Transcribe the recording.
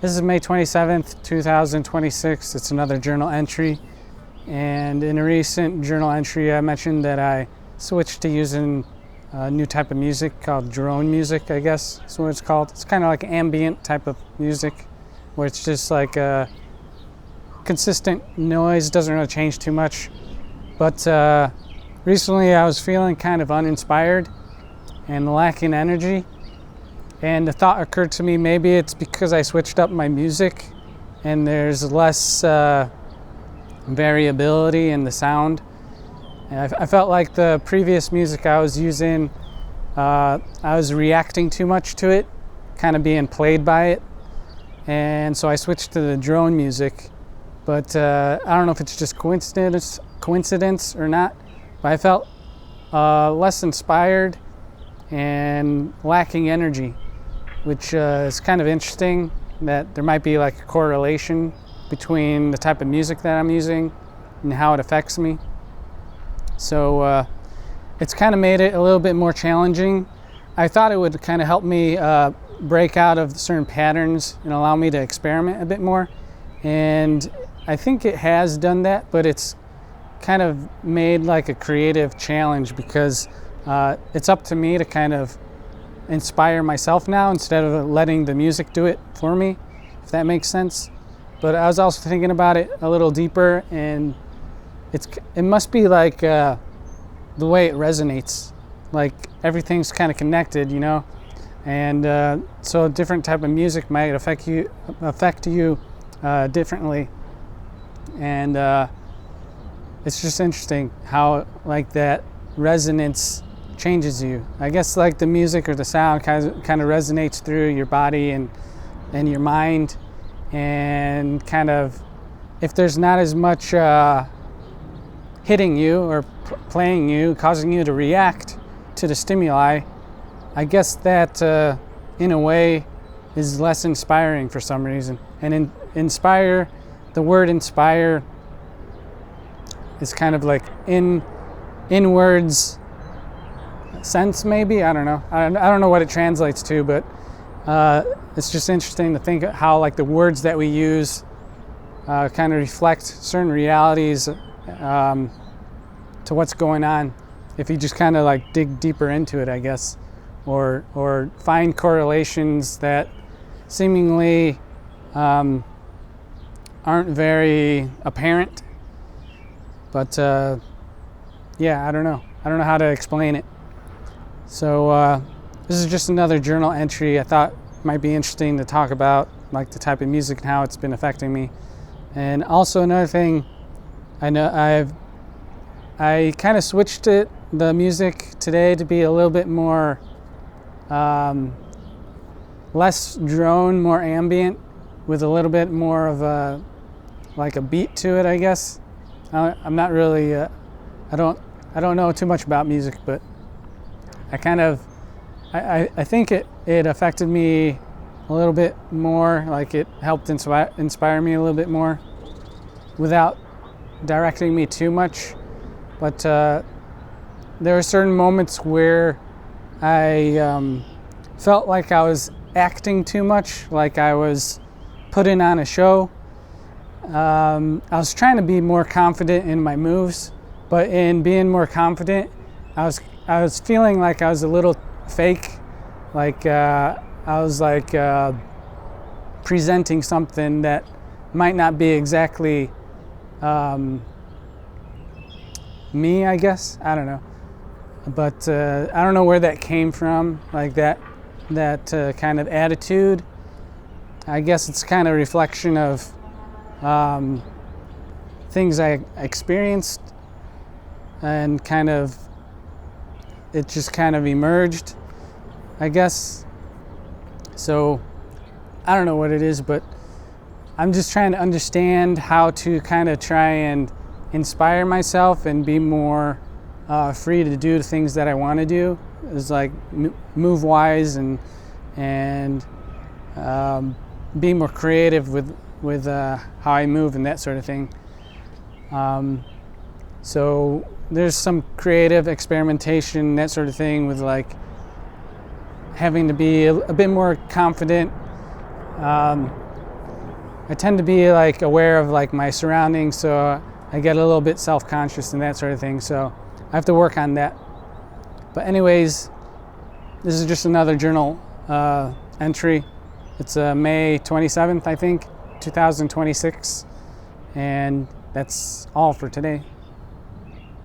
This is May 27th, 2026. It's another journal entry. And in a recent journal entry, I mentioned that I switched to using a new type of music called drone music, I guess is what it's called. It's kind of like ambient type of music where it's just like a consistent noise, doesn't really change too much. But recently I was feeling kind of uninspired and lacking energy. And the thought occurred to me, maybe it's because I switched up my music and there's less variability in the sound. And I felt like the previous music I was using, I was reacting too much to it, kind of being played by it. And so I switched to the drone music. But I don't know if it's just coincidence or not, but I felt less inspired and lacking energy, which is kind of interesting that there might be like a correlation between the type of music that I'm using and how it affects me. So it's kind of made it a little bit more challenging. I thought it would kind of help me break out of certain patterns and allow me to experiment a bit more. And I think it has done that, but it's kind of made like a creative challenge because it's up to me to kind of inspire myself now instead of letting the music do it for me, if that makes sense. But I was also thinking about it a little deeper, and it must be like the way it resonates, like everything's kind of connected, you know. And so a different type of music might affect you differently. And it's just interesting how like that resonance changes you. I guess like the music or the sound kind of resonates through your body and your mind, and kind of if there's not as much hitting you or playing you, causing you to react to the stimuli, I guess that in a way is less inspiring for some reason. And inspire, the word inspire is kind of like inwards sense, maybe. I don't know. I don't know what it translates to, but it's just interesting to think how like the words that we use kind of reflect certain realities to what's going on. If you just kind of like dig deeper into it, I guess, or find correlations that seemingly aren't very apparent. But yeah, I don't know how to explain it. So this is just another journal entry I thought might be interesting to talk about, like the type of music and how it's been affecting me. And also another thing, I know I kind of switched the music today to be a little bit more less drone, more ambient, with a little bit more of a like a beat to it, I guess. I'm not really I don't know too much about music, but I think it affected me a little bit more, like it helped inspire me a little bit more without directing me too much. But there were certain moments where I felt like I was acting too much, like I was putting on a show. I was trying to be more confident in my moves, but in being more confident, I was feeling like I was a little fake, like I was like presenting something that might not be exactly me, I guess. I don't know, but I don't know where that came from, like that kind of attitude. I guess it's kind of a reflection of things I experienced, and kind of it just kind of emerged, I guess. So I don't know what it is, but I'm just trying to understand how to kind of try and inspire myself and be more free to do the things that I want to do. It's like move wise and be more creative with how I move and that sort of thing. So there's some creative experimentation, that sort of thing, with like having to be a bit more confident I tend to be like aware of like my surroundings, so I get a little bit self-conscious and that sort of thing. So I have to work on that. But anyways, this is just another journal entry. It's May 27th, I think, 2026, and that's all for today.